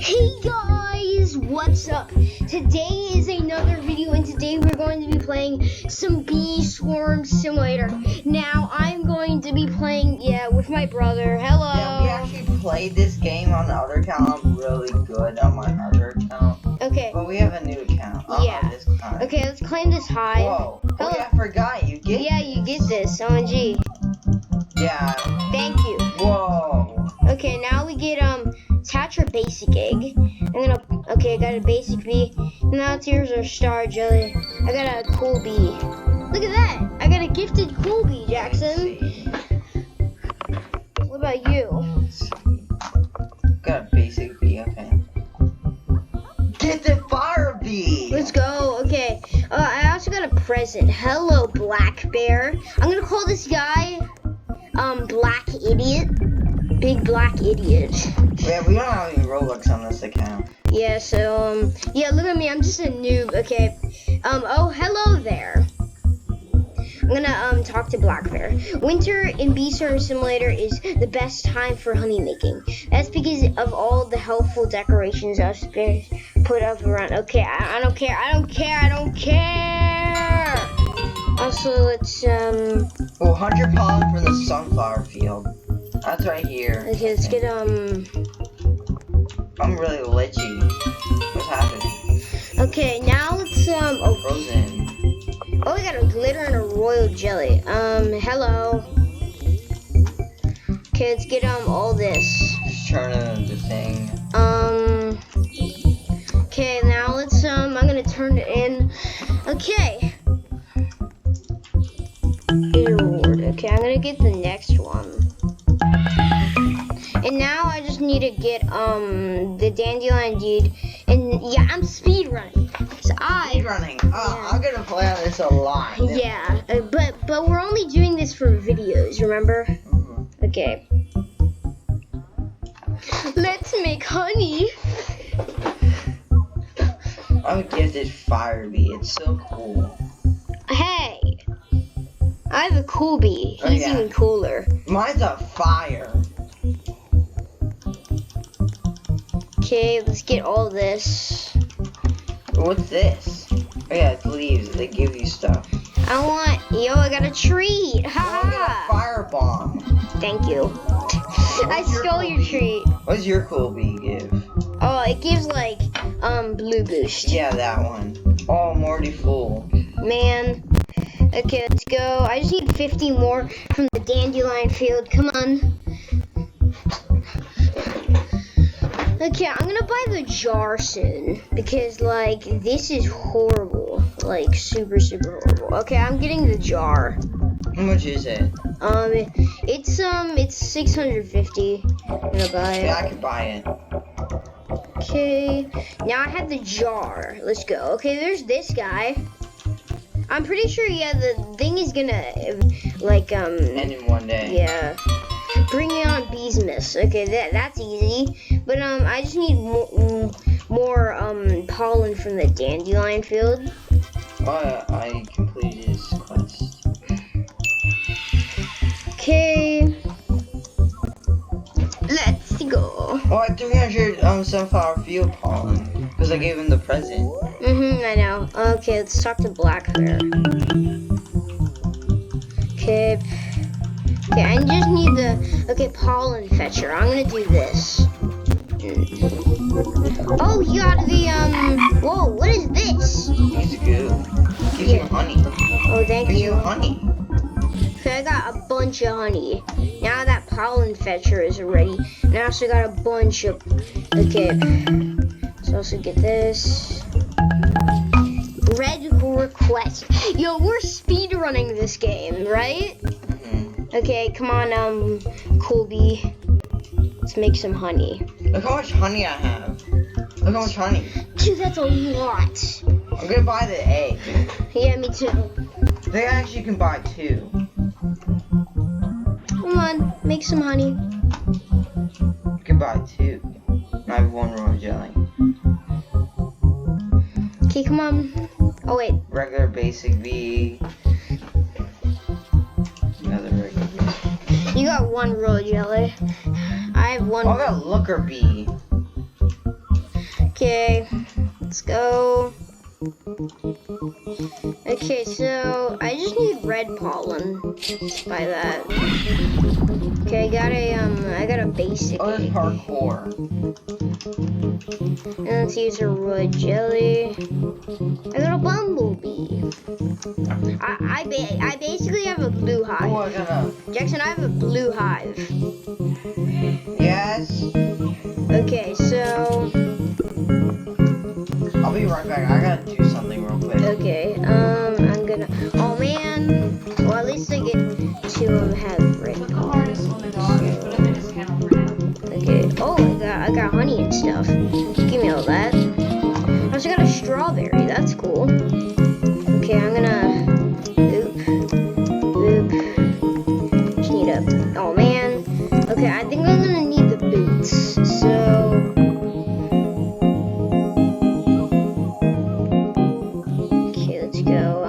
Hey guys, what's up? Today is another video and today we're going to be playing some Bee Swarm Simulator. Now I'm going to be playing, with my brother. Hello. Yeah, we actually played this game on the other account. I'm really good on my other account. Okay. But we have a new account. This time. Okay, let's claim this hide. Whoa. Hello. Oh yeah, I forgot. You get you get this. OMG. Yeah. Thank you. Whoa. Okay, now we get attach our basic egg. I got a basic bee. Now here's our star jelly. I got a cool bee. Look at that! I got a gifted cool bee, Jackson. What about you? Got a basic bee, okay. Get the fire bee! Let's go. Okay. I also got a present. Hello, Black Bear. I'm gonna call this guy Black Idiot. Big Black Idiot. Yeah, we don't have any Robux on this account. Yeah, so, look at me, I'm just a noob, okay. Oh, hello there. I'm gonna, talk to Black Bear. Winter in Bee Swarm Simulator is the best time for honey making. That's because of all the helpful decorations us bears put up around. Okay, I don't care. Also, let's, 100 pollen from the sunflower field. That's right here. Okay, let's get, I'm really glitchy. What's happening? okay, now let's, Frozen. Oh, we got a glitter and a royal jelly. Hello. Okay, let's get, all this. Just turn the thing. Okay, now let's, I'm gonna turn it in. Okay. Reward. Okay, I'm gonna get the next one. And now I just need to get the dandelion deed, and yeah, I'm speed running. So Speed running. I'm gonna play on this a lot. Yeah, but we're only doing this for videos, remember? Mm-hmm. Okay. Let's make honey. I would give this fire bee. It's so cool. Hey, I have a cool bee. He's even cooler. Mine's a fire. Okay, let's get all this. What's this? Oh yeah, it's leaves. They give you stuff. I got a treat. I Ha got a fire bomb. Thank you. I stole your treat. What's your cool bee give? Oh, it gives like, blue boost. Yeah, that one. Oh, I'm already full. Man. Okay, let's go. I just need 50 more from the dandelion field. Come on. Okay, I'm gonna buy the jar soon because, like, this is horrible. Like, super, super horrible. Okay, I'm getting the jar. How much is it? It's 650. I'm gonna buy it. Yeah, I can buy it. Okay, now I have the jar. Let's go. Okay, there's this guy. I'm pretty sure, the thing is gonna, like, End in one day. yeah. Bringing on Beesmas. Okay, that's easy. But, I just need more pollen from the dandelion field. Oh, I completed his quest. Okay. Let's go. Oh, I 300 sunflower field pollen because I gave him the present. I know. Okay, let's talk to Black Bear. Okay. Okay, I just need the pollen fetcher. I'm gonna do this. Oh, you got the whoa, what is this? He's good. Gives you honey. Oh, thank Gives you. you honey. Okay, I got a bunch of honey. Now that pollen fetcher is ready, and I also got a bunch of. Okay, let's also get this. Red request. Yo, we're speed running this game, right? Okay, come on, cool bee. Let's make some honey. Look how much honey I have. Look how much honey. Dude, that's a lot. I'm gonna buy the egg. Yeah, me too. They actually can buy 2. Come on, make some honey. You can buy 2. I have 1 royal jelly. Okay, come on. Oh, wait. Regular basic bee. Another regular bee. You got 1 royal jelly. I have 1. Oh, I got looker bee. Okay, let's go. Okay, so I just need red pollen. Let's buy that. Okay, I got a basic Oh, it's egg. parkour. And let's use a royal jelly. I got a bumblebee. I basically have a blue Oh, hive. I gotta. Jackson, I have a blue hive. Yes. Okay, so I'll be right back. I gotta do something real quick. okay, I'm gonna. Oh man. Well, at least I get to have red But the pollen. hardest one, the dog, is put him in his kennel for now. Okay. Oh, I got honey and stuff. Give me all that. I also got a strawberry. That's cool. Okay, I'm gonna. Oop. Just need a. Oh man. Okay, I think I'm gonna need the boots. So. Okay, let's go.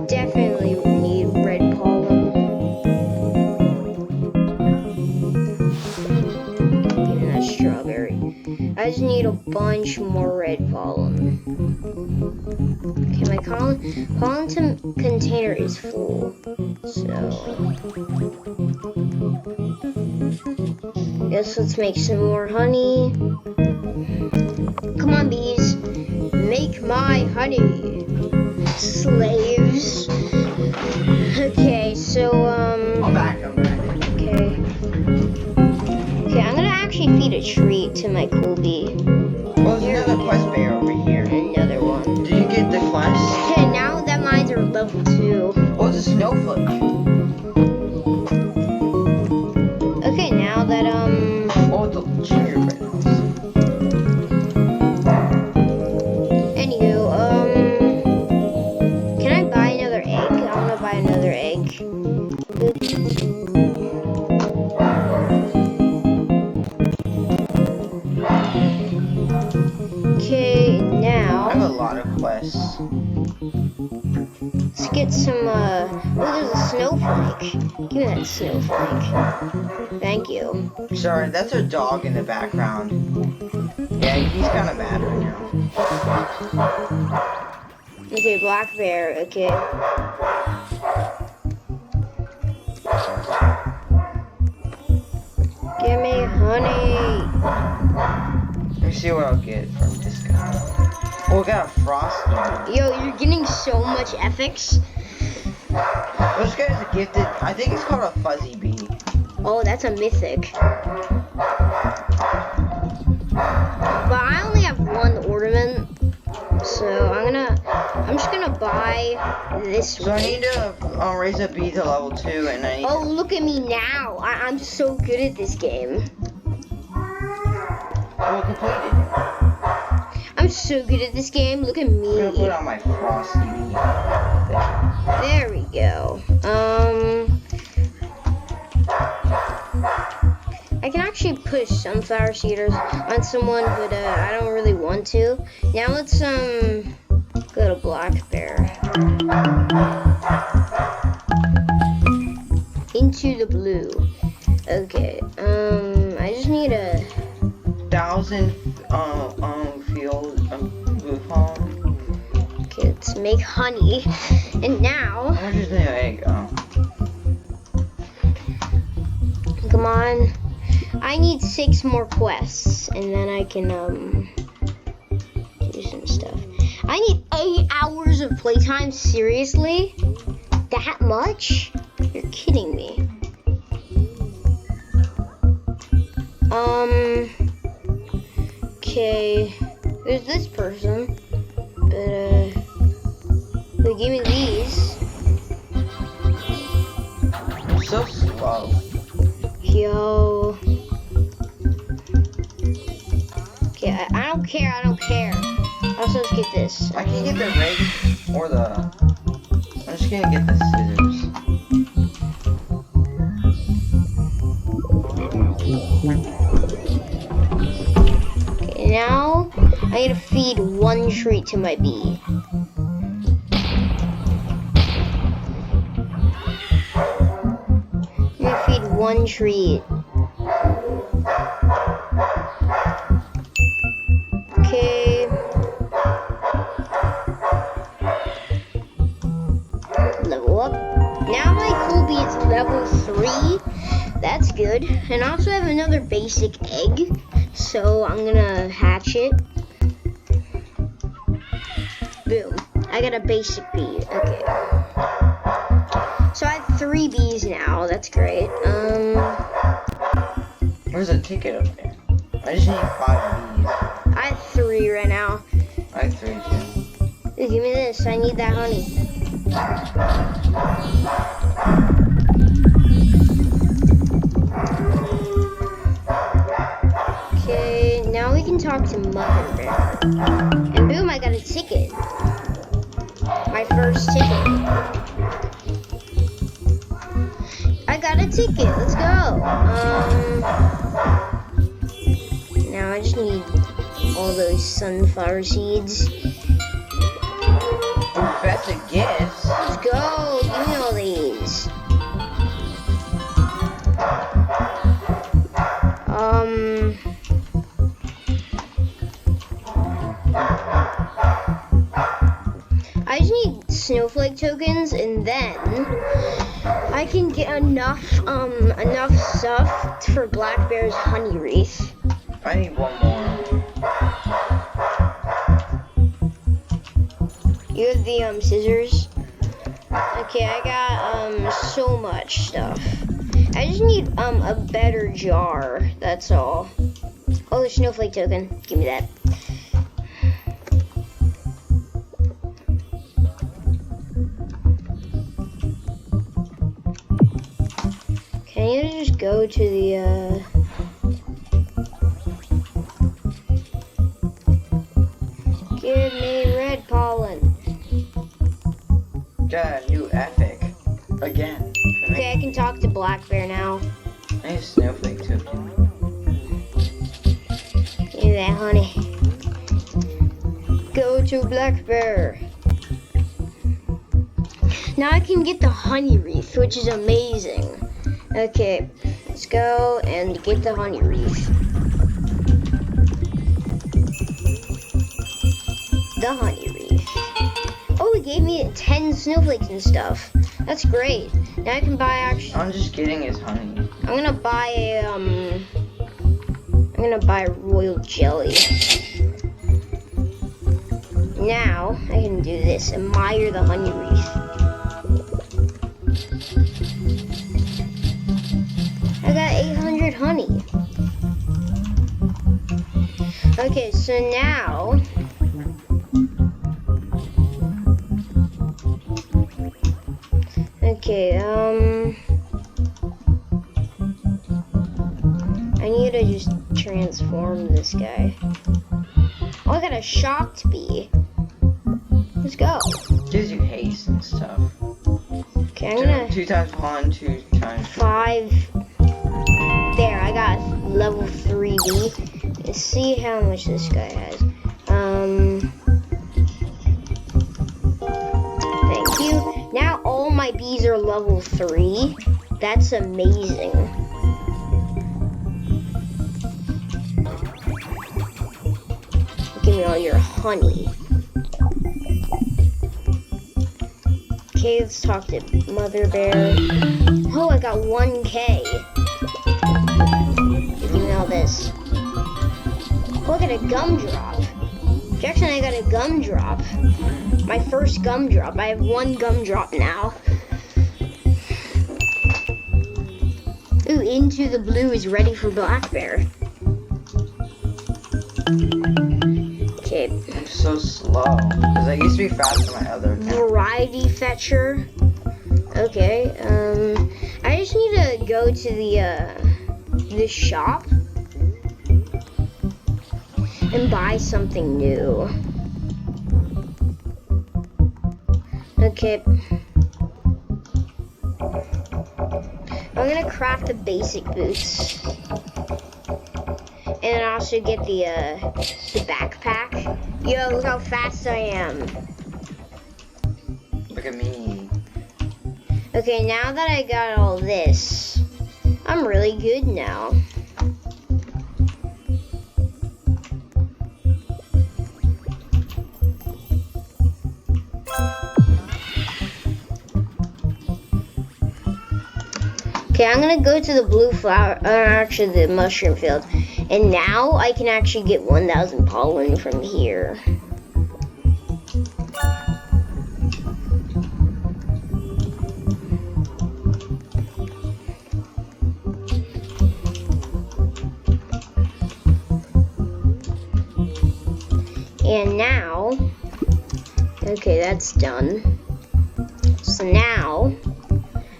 Definitely need red pollen. Give me that strawberry. I just need a bunch more red pollen. Okay, my pollen container is full. So, guess let's make some more honey. Come on, bees, make my honey, slaves. Okay, so I'm back. okay. Okay, I'm gonna actually feed a treat to my cool bee. Oh, there's another quest bear over here. Another one. Did you get the quest? Okay, now that mines are level 2. Oh, it's a snowflake. Okay, now that Oh, it's a gingerbread house. anywho, can I buy another egg? I wanna buy another egg. Okay, I now have a lot of quests. let's get some oh, there's a snowflake. Give me that snowflake. Thank you. Sorry, that's a dog in the background. Yeah, he's kind of mad right now. Okay, black bear, okay. Give me honey. Let me see what I'll get from this guy. Oh, we got a frost. Yo, you're getting so much ethics. This guy's a gifted. I think it's called a fuzzy bee. Oh, that's a mythic. But I only have one ornament, so I'm just gonna buy this So I one. need to raise a bee to level 2, and I need. Oh, look at me now. I'm so good at this game. Oh, completed. I'm so good at this game. Look at I'm gonna put me. on my frosty bee. There. There we go. I can actually push sunflower seeders on someone, but I don't really want to. Now let's go to black bear. Into the blue. Okay. I just need a 1,000 field blue palm. okay. Let's make honey, and now How much is the egg? Oh. come on. I need 6 more quests, and then I can do some stuff. I need 8 hours of playtime. Seriously? That much? You're kidding me. Okay. There's this person, but they gave me these. So slow. Yo. Okay, I don't care. I don't care. Also, let's get this. I can get the rig or the. I'm just gonna get the scissors. Okay, now I gotta feed 1 treat to my bee. I'm gonna feed 1 treat. level 3. That's good. And I also have another basic egg. So I'm gonna hatch it. Boom. I got a basic bee. Okay. So I have 3 bees now. That's great. Where's the ticket up there? I just need 5 bees. I have 3 right now. I have 3 too. Ooh, give me this. I need that honey. Okay, now we can talk to Mother Bear. And boom, I got a ticket. My first ticket. I got a ticket. Let's go. Now I just need all those sunflower seeds. Professor Gifts. Let's go. Give me all these. I just need snowflake tokens, and then I can get enough stuff for Black Bear's honey wreath. I need 1 more. You have the scissors. Okay, I got so much stuff. I just need a better jar. That's all. Oh, the snowflake token. Give me that. Can you just go to the give me red pollen. Got a new epic. Again. Okay, I can talk to Black Bear now. I need a snowflake token. Give me that honey. Go to Black Bear. Now I can get the honey wreath, which is amazing. Okay, let's go and get the honey wreath. The honey wreath. Oh, it gave me 10 snowflakes and stuff. That's great. Now I can buy I'm just getting his honey. I'm gonna buy a royal jelly. Now I can do this. Admire the honey wreath. I got 800 honey. Okay, so now okay, I need to just transform this guy. Oh, I got a shocked bee. Let's go. Gives you haste and stuff. Okay, I'm gonna 2 times 1, 2 times 5. There, I got level 3B. Let's see how much this guy has. Thank you. Now all my bees are level 3. That's amazing. Give me all your honey. Okay, let's talk to Mother Bear. Oh, I got 1K. Give me all this. Oh, I got a gumdrop. Jackson, I got a gumdrop. My first gumdrop. I have 1 gumdrop now. Ooh, Into the Blue is ready for Black Bear. Okay. I'm so slow. Because I used to be fast on my other account. Variety Fetcher. Okay, I just need to go to the shop and buy something new. Okay. I'm gonna craft the basic boots. And also get the backpack. Yo, look how fast I am. Look at me. Okay, now that I got all this, I'm really good now. Okay, I'm gonna go to the blue flower, actually the mushroom field, and now I can actually get 1,000 pollen from here. And now, okay, that's done. So now,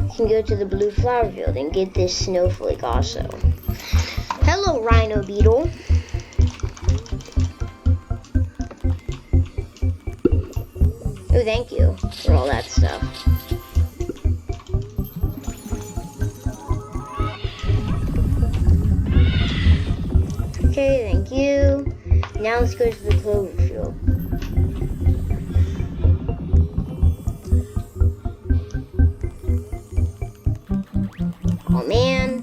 I can go to the blue flower field and get this snowflake also. Hello, rhino beetle. Oh, thank you for all that stuff. Okay, thank you. Now let's go to the clover field. Oh man.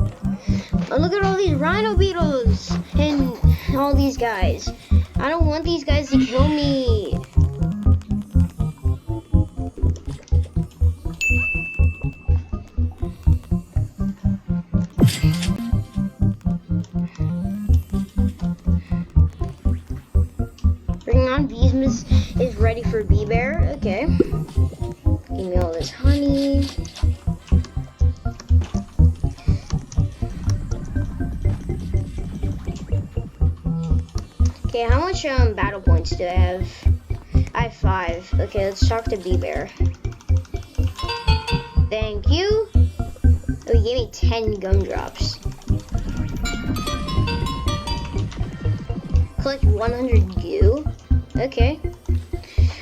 Oh, look at all these rhino beetles and all these guys. I don't want these guys to kill me. Bring on Beesmas is ready for Bee Bear. Okay. Give me all this honey. Okay, how much battle points do I have? I have 5. Okay, let's talk to Bee Bear. Thank you. Oh, he gave me 10 gumdrops. Collect 100 goo. Okay.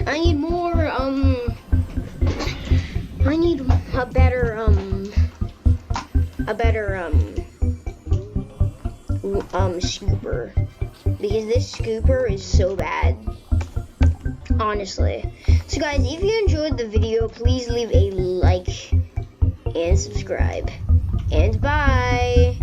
I need more, I need a better scooper. Because this scooper is so bad. Honestly. So guys, if you enjoyed the video, please leave a like and subscribe. And bye!